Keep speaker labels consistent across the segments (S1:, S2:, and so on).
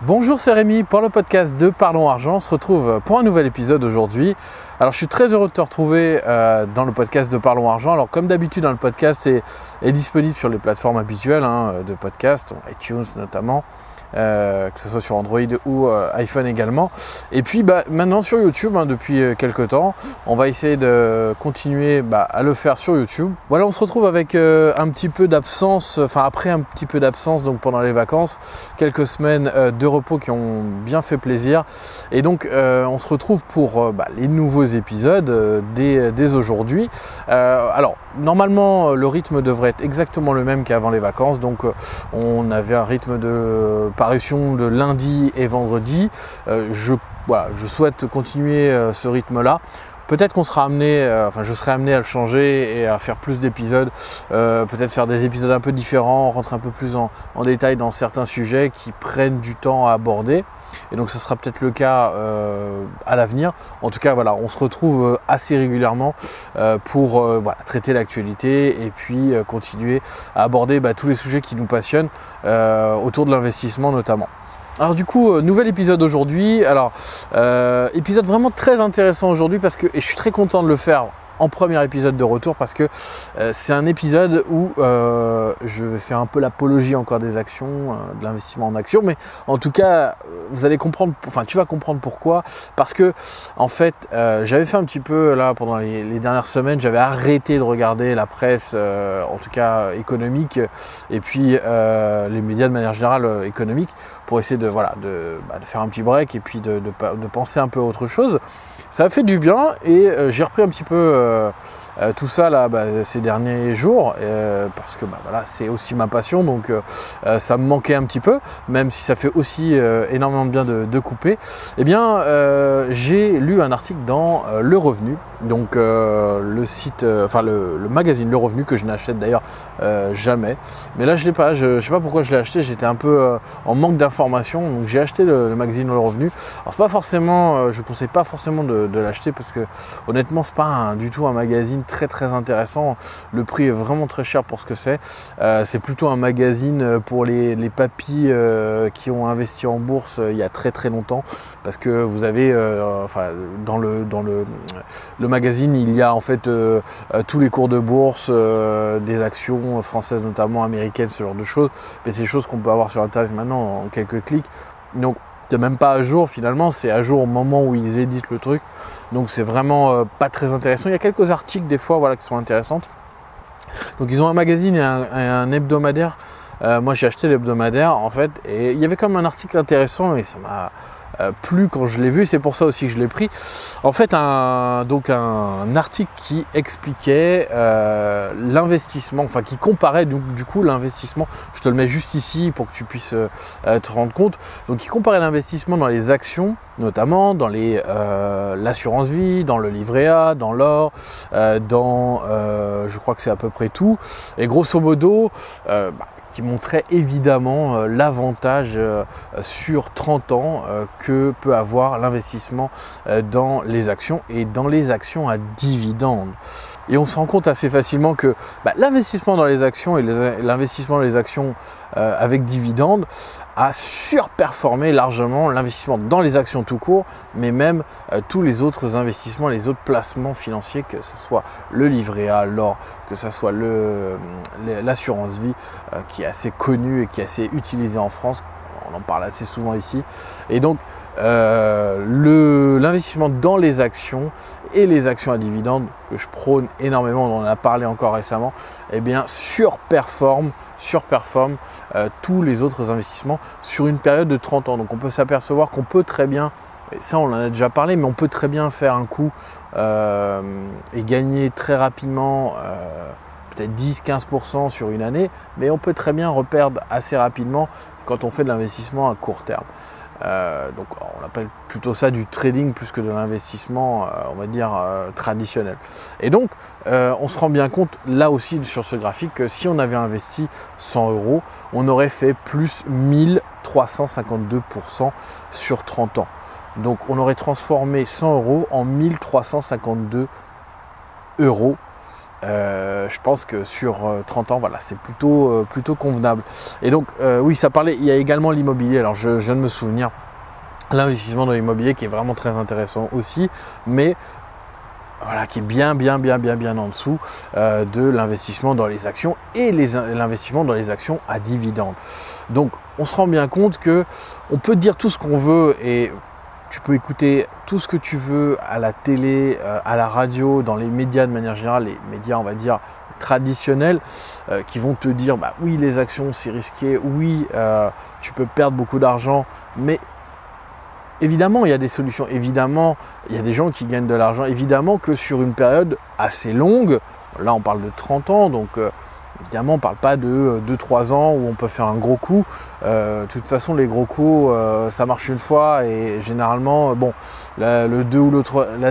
S1: Bonjour, c'est Rémi pour le podcast de Parlons Argent. On se retrouve pour un nouvel épisode aujourd'hui. Alors je suis très heureux de te retrouver dans le podcast de Parlons Argent. Alors comme d'habitude, le podcast est disponible sur les plateformes habituelles de podcast, iTunes notamment. Que ce soit sur Android ou iPhone également. Et puis maintenant sur YouTube depuis quelques temps, on va essayer de continuer à le faire sur YouTube. Voilà, on se retrouve avec un petit peu d'absence, après un petit peu d'absence donc pendant les vacances, quelques semaines de repos qui ont bien fait plaisir. Et donc on se retrouve pour les nouveaux épisodes dès aujourd'hui. Alors normalement le rythme devrait être exactement le même qu'avant les vacances, donc on avait un rythme de parution de lundi et vendredi. Je souhaite continuer ce rythme-là. Peut-être qu'on sera amené, je serai amené à le changer et à faire plus d'épisodes, peut-être faire des épisodes un peu différents, rentrer un peu plus en détail dans certains sujets qui prennent du temps à aborder. Et donc ce sera peut-être le cas à l'avenir. En tout cas, voilà, on se retrouve assez régulièrement pour traiter l'actualité et puis continuer à aborder tous les sujets qui nous passionnent autour de l'investissement notamment. Alors du coup, nouvel épisode aujourd'hui. Alors, épisode vraiment très intéressant aujourd'hui et je suis très content de le faire en premier épisode de retour parce que c'est un épisode où je vais faire un peu l'apologie encore des actions, de l'investissement en actions, mais en tout cas vous allez comprendre, tu vas comprendre pourquoi, parce que en fait j'avais fait un petit peu là pendant les dernières semaines, j'avais arrêté de regarder la presse, en tout cas économique, et puis les médias de manière générale économique, pour essayer de faire un petit break et puis de penser un peu à autre chose. Ça a fait du bien et j'ai repris un petit peu tout ça là ces derniers jours parce que c'est aussi ma passion, donc ça me manquait un petit peu, même si ça fait aussi énormément de bien de couper. Eh bien j'ai lu un article dans Le Revenu, donc le site, le magazine Le Revenu, que je n'achète d'ailleurs jamais, mais là je l'ai pas, je sais pas pourquoi je l'ai acheté, j'étais un peu en manque d'informations, donc j'ai acheté le magazine Le Revenu. Alors c'est pas forcément, je conseille pas forcément de l'acheter parce que honnêtement c'est pas du tout un magazine très très intéressant, le prix est vraiment très cher pour ce que c'est. C'est plutôt un magazine pour les papys qui ont investi en bourse il y a très très longtemps, parce que vous avez dans le magazine il y a en fait tous les cours de bourse, des actions françaises notamment, américaines, ce genre de choses, mais c'est des choses qu'on peut avoir sur internet maintenant en quelques clics, donc c'est même pas à jour finalement, c'est à jour au moment où ils éditent le truc, donc c'est vraiment pas très intéressant. Il y a quelques articles des fois qui sont intéressants. Donc ils ont un magazine et un hebdomadaire. Moi j'ai acheté l'hebdomadaire en fait, et il y avait comme un article intéressant et ça m'a plu quand je l'ai vu, c'est pour ça aussi que je l'ai pris. En fait un article qui expliquait l'investissement, qui comparait du coup l'investissement, je te le mets juste ici pour que tu puisses te rendre compte, donc qui comparait l'investissement dans les actions, notamment dans l'assurance vie, dans le livret A, dans l'or, je crois que c'est à peu près tout, et grosso modo qui montrait évidemment l'avantage sur 30 ans que peut avoir l'investissement dans les actions et dans les actions à dividendes. Et on se rend compte assez facilement que l'investissement dans les actions et l'investissement dans les actions avec dividendes a surperformé largement l'investissement dans les actions tout court, mais même tous les autres investissements, les autres placements financiers, que ce soit le livret A, l'or, que ce soit l'assurance vie, qui est assez connue et qui est assez utilisée en France. On en parle assez souvent ici. Et donc l'investissement dans les actions et les actions à dividendes, que je prône énormément, on en a parlé encore récemment, surperforme tous les autres investissements sur une période de 30 ans. Donc on peut s'apercevoir qu'on peut très bien, et ça on en a déjà parlé, mais on peut très bien faire un coup et gagner très rapidement peut-être 10-15% sur une année, mais on peut très bien reperdre assez rapidement quand on fait de l'investissement à court terme. Donc on appelle plutôt ça du trading plus que de l'investissement, on va dire traditionnel. Et donc on se rend bien compte là aussi sur ce graphique que si on avait investi 100 €, on aurait fait plus 1352% sur 30 ans. Donc on aurait transformé 100 € en 1352 € je pense que sur 30 ans, voilà, c'est plutôt convenable. Et donc, oui, il y a également l'immobilier. Alors, je viens de me souvenir, l'investissement dans l'immobilier qui est vraiment très intéressant aussi, mais voilà, qui est bien en dessous de l'investissement dans les actions et l'investissement dans les actions à dividendes. Donc, on se rend bien compte que on peut dire tout ce qu'on veut et tu peux écouter tout ce que tu veux à la télé, à la radio, dans les médias de manière générale, les médias, on va dire, traditionnels, qui vont te dire, bah oui, les actions, c'est risqué, oui, tu peux perdre beaucoup d'argent, mais évidemment, il y a des solutions. Évidemment, il y a des gens qui gagnent de l'argent. Évidemment que sur une période assez longue, là, on parle de 30 ans, donc évidemment, on ne parle pas de 2-3 ans où on peut faire un gros coup. De toute façon, les gros coups, ça marche une fois et généralement, bon, la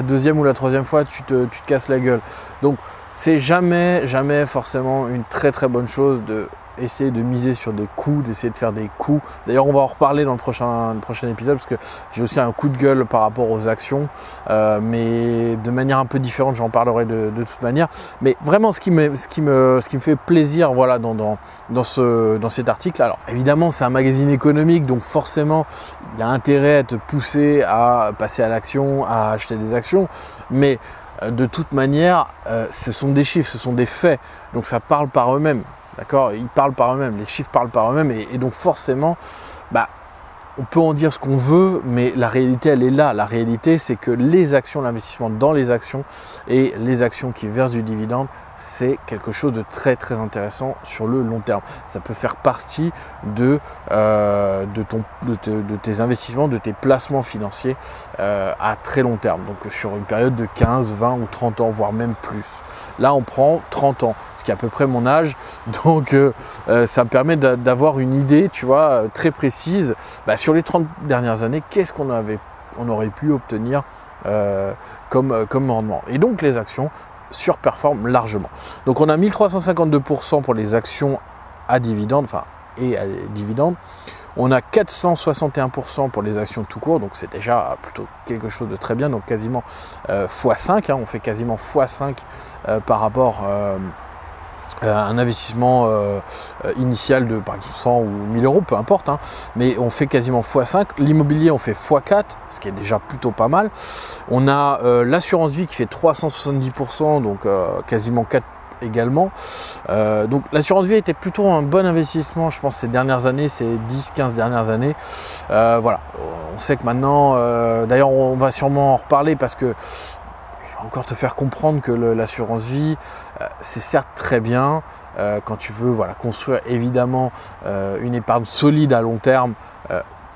S1: deuxième ou la troisième fois, tu te casses la gueule. Donc, c'est jamais forcément une très bonne chose de essayer de miser sur des coups, d'essayer de faire des coups. D'ailleurs, on va en reparler dans le prochain épisode parce que j'ai aussi un coup de gueule par rapport aux actions, mais de manière un peu différente, j'en parlerai de toute manière. Mais vraiment, ce qui me fait plaisir, voilà, dans cet article. Alors, évidemment, c'est un magazine économique, donc forcément, il a intérêt à te pousser à passer à l'action, à acheter des actions, mais de toute manière, ce sont des chiffres, ce sont des faits, donc ça parle par eux-mêmes. D'accord, ils parlent par eux-mêmes, les chiffres parlent par eux-mêmes et donc forcément, on peut en dire ce qu'on veut, mais la réalité, elle est là. La réalité, c'est que les actions, l'investissement dans les actions et les actions qui versent du dividende, c'est quelque chose de très intéressant sur le long terme. Ça peut faire partie de tes investissements, de tes placements financiers à très long terme. Donc sur une période de 15, 20 ou 30 ans, voire même plus. Là, on prend 30 ans, ce qui est à peu près mon âge. Donc ça me permet d'avoir une idée, tu vois, très précise. Sur les 30 dernières années, qu'est-ce qu'on aurait pu obtenir comme rendement. Et donc les actions surperforment largement. Donc on a 1352% pour les actions à dividendes, On a 461% pour les actions tout court, donc c'est déjà plutôt quelque chose de très bien, donc quasiment x5, on fait quasiment x5 par rapport un investissement initial de par exemple 100 ou 1000 euros, peu importe, mais on fait quasiment x5. L'immobilier, on fait x4, ce qui est déjà plutôt pas mal. On a l'assurance vie qui fait 370%, donc quasiment 4 également. Donc l'assurance vie était plutôt un bon investissement, je pense, ces dernières années, ces 10-15 dernières années. Voilà, on sait que maintenant, d'ailleurs on va sûrement en reparler parce que encore te faire comprendre que l'assurance vie, c'est certes très bien quand tu veux construire évidemment une épargne solide à long terme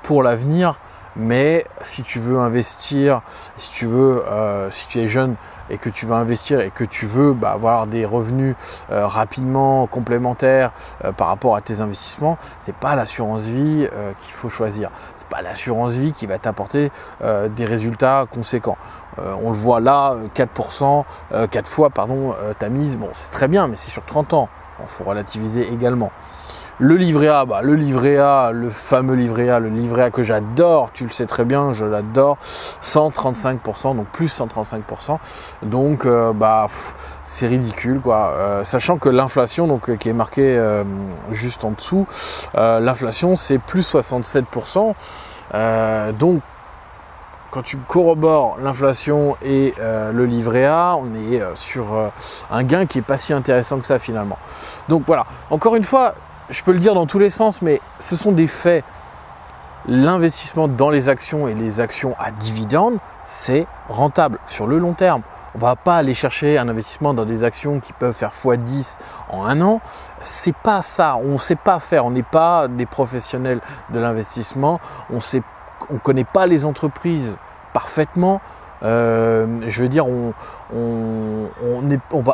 S1: pour l'avenir, mais si tu veux investir, si tu es jeune et que tu veux investir et que tu veux avoir des revenus rapidement complémentaires par rapport à tes investissements, c'est pas l'assurance vie qu'il faut choisir. C'est pas l'assurance vie qui va t'apporter des résultats conséquents. On le voit là, 4%, 4 fois ta mise, bon c'est très bien, mais c'est sur 30 ans, il faut relativiser également. Le livret A, le fameux livret A, le livret A que j'adore, tu le sais très bien, je l'adore, 135%, donc plus 135%, donc c'est ridicule sachant que l'inflation, donc qui est marquée juste en dessous, l'inflation c'est plus 67%, donc quand tu corrobores l'inflation et le livret A, on est sur un gain qui n'est pas si intéressant que ça finalement. Donc voilà, encore une fois, je peux le dire dans tous les sens, mais ce sont des faits. L'investissement dans les actions et les actions à dividendes, c'est rentable sur le long terme. On ne va pas aller chercher un investissement dans des actions qui peuvent faire x10 en un an. C'est pas ça, on ne sait pas faire, on n'est pas des professionnels de l'investissement, on ne connaît pas les entreprises parfaitement. Je veux dire, on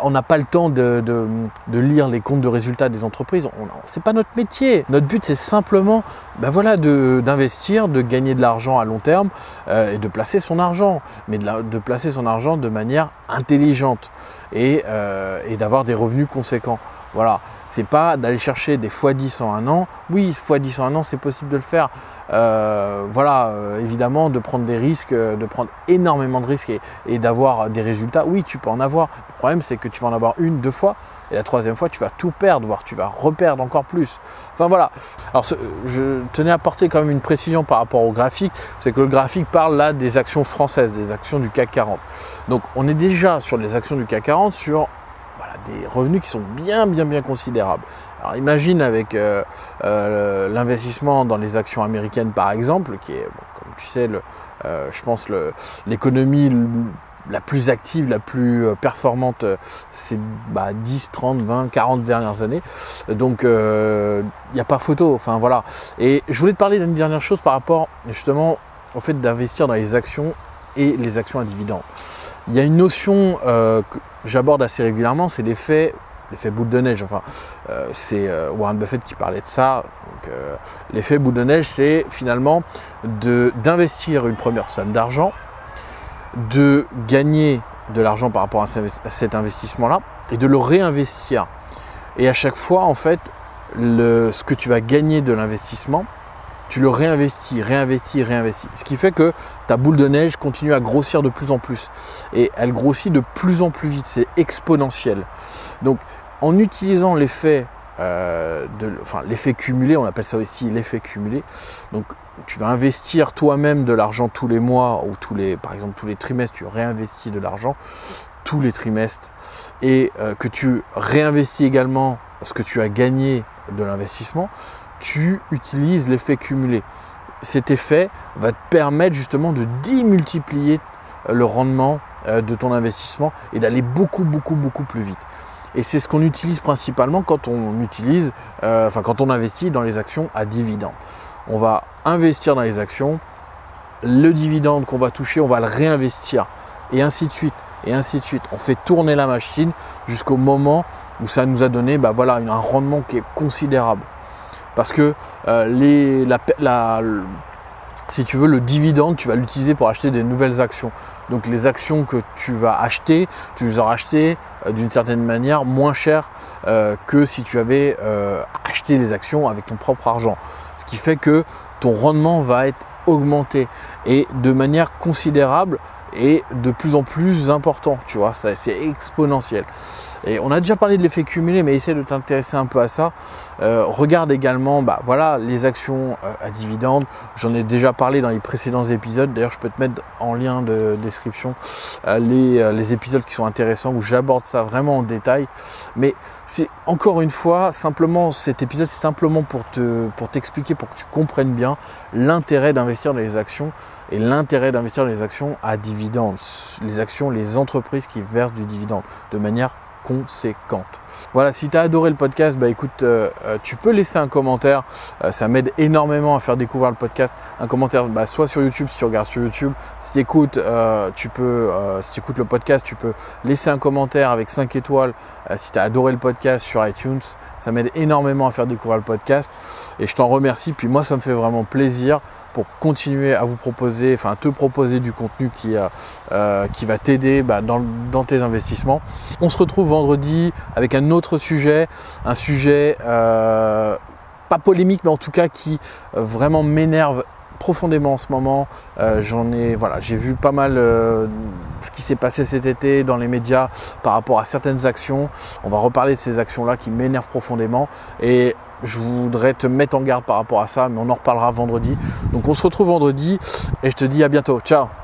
S1: n'a pas le temps de lire les comptes de résultats des entreprises. C'est pas notre métier. Notre but, c'est simplement d'investir, de gagner de l'argent à long terme et de placer son argent, mais de placer son argent de manière intelligente et d'avoir des revenus conséquents. Voilà, c'est pas d'aller chercher des x10 en un an. Oui, x10 en un an, c'est possible de le faire. évidemment de prendre des risques, de prendre énormément de risques et d'avoir des résultats. Oui, tu peux en avoir. Le problème, c'est que tu vas en avoir 1, 2 fois. Et la 3e fois, tu vas tout perdre, voire tu vas reperdre encore plus. Enfin voilà. Alors je tenais à apporter quand même une précision par rapport au graphique. C'est que le graphique parle là des actions françaises, des actions du CAC 40. Donc on est déjà sur les actions du CAC 40 sur des revenus qui sont bien considérables. Alors imagine avec l'investissement dans les actions américaines par exemple, qui est, comme tu sais, je pense l'économie la plus active, la plus performante ces 10, 30, 20, 40 dernières années. Donc il n'y a pas photo. Enfin voilà. Et je voulais te parler d'une dernière chose par rapport justement au fait d'investir dans les actions et les actions à dividendes. Il y a une notion que j'aborde assez régulièrement, c'est l'effet boule de neige. Enfin, c'est Warren Buffett qui parlait de ça. Donc, l'effet boule de neige, c'est finalement d'investir une première somme d'argent, de gagner de l'argent par rapport à cet investissement-là et de le réinvestir. Et à chaque fois, en fait, ce que tu vas gagner de l'investissement, tu le réinvestis. Ce qui fait que ta boule de neige continue à grossir de plus en plus. Et elle grossit de plus en plus vite, c'est exponentiel. Donc en utilisant l'effet l'effet cumulé, on appelle ça aussi l'effet cumulé. Donc tu vas investir toi-même de l'argent tous les mois ou par exemple tous les trimestres, tu réinvestis de l'argent tous les trimestres et que tu réinvestis également ce que tu as gagné de l'investissement, tu utilises l'effet cumulé. Cet effet va te permettre justement de démultiplier le rendement de ton investissement et d'aller beaucoup plus vite. Et c'est ce qu'on utilise principalement quand on investit dans les actions à dividendes. On va investir dans les actions, le dividende qu'on va toucher, on va le réinvestir et ainsi de suite. On fait tourner la machine jusqu'au moment où ça nous a donné un rendement qui est considérable. Parce que si tu veux, le dividende, tu vas l'utiliser pour acheter des nouvelles actions. Donc les actions que tu vas acheter, tu les auras achetées d'une certaine manière moins cher que si tu avais acheté les actions avec ton propre argent. Ce qui fait que ton rendement va être augmenté et de manière considérable et de plus en plus important, tu vois, c'est exponentiel. Et on a déjà parlé de l'effet cumulé, mais essaie de t'intéresser un peu à ça. Regarde également les actions à dividendes. J'en ai déjà parlé dans les précédents épisodes. D'ailleurs, je peux te mettre en lien de description les épisodes qui sont intéressants où j'aborde ça vraiment en détail. Mais c'est encore une fois, simplement, cet épisode, c'est simplement pour t'expliquer, pour que tu comprennes bien l'intérêt d'investir dans les actions et l'intérêt d'investir dans les actions à dividendes. Les entreprises qui versent du dividende de manière conséquente. Voilà, si tu as adoré le podcast, écoute, tu peux laisser un commentaire, ça m'aide énormément à faire découvrir le podcast. Un commentaire soit sur YouTube, si tu regardes sur YouTube, si tu écoutes le podcast, tu peux laisser un commentaire avec 5 étoiles si tu as adoré le podcast sur iTunes. Ça m'aide énormément à faire découvrir le podcast et je t'en remercie. Puis moi, ça me fait vraiment plaisir pour continuer à te proposer du contenu qui va t'aider dans tes investissements. On se retrouve vendredi avec un autre sujet, un sujet pas polémique, mais en tout cas qui vraiment m'énerve profondément en ce moment. J'ai vu pas mal ce qui s'est passé cet été dans les médias par rapport à certaines actions. On va reparler de ces actions-là qui m'énervent profondément et je voudrais te mettre en garde par rapport à ça, mais on en reparlera vendredi. Donc on se retrouve vendredi et je te dis à bientôt. Ciao!